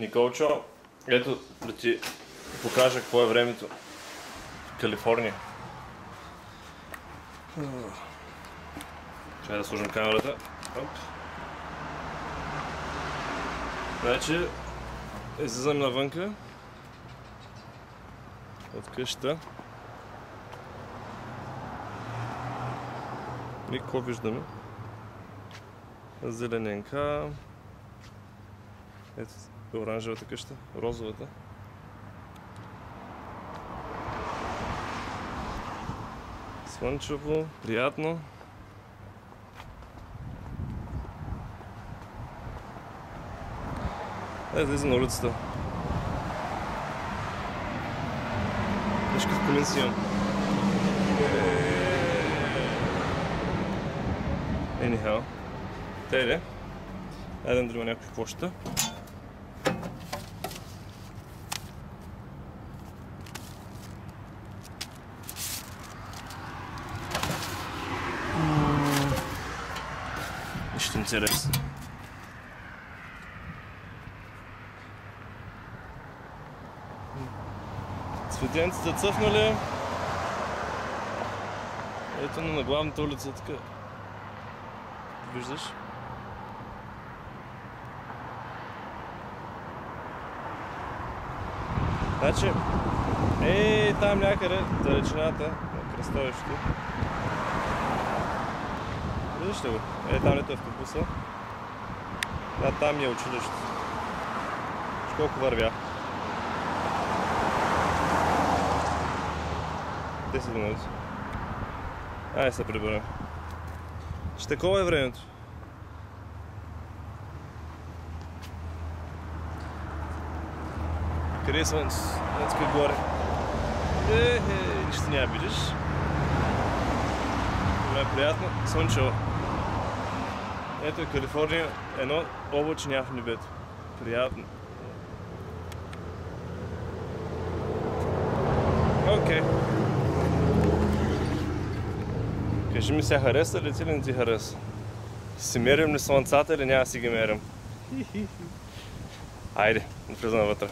Николчо, ето да ти покажа какво е времето в Калифорния. Чакай да сложим камерата. Оп. Значи, излизам навънка от къщата. И какво виждаме? Зелененка. Ето оранжевата къща, розовата. Слънчево, приятно. Дай да излизам на улицата. Виж какъв комин си имам. Anyhow. Тейде. Айде да има някакви почта. Нищо интересно. Цветенците цъфнали. Ето на главната улица така. Виждаш? Значи, там някъде, далечината, на кръстовището. Виждаш ли го? Там ето автобуса. Там е училището. Виж колко вървя. 10 минути. Айде се приберем. Ще такова е времето. Къде е слънце? Тук е горе. Нищо няма видиш. Това е приятно. Слънчево. Ето е Калифорния. Едно облаче няма в небето. Приятно. Окей. Кажи ми, сега хареса ли ти или не ти хареса? Си мерим ли слънцата или няма си ги мерим? Айде, влизам вътре.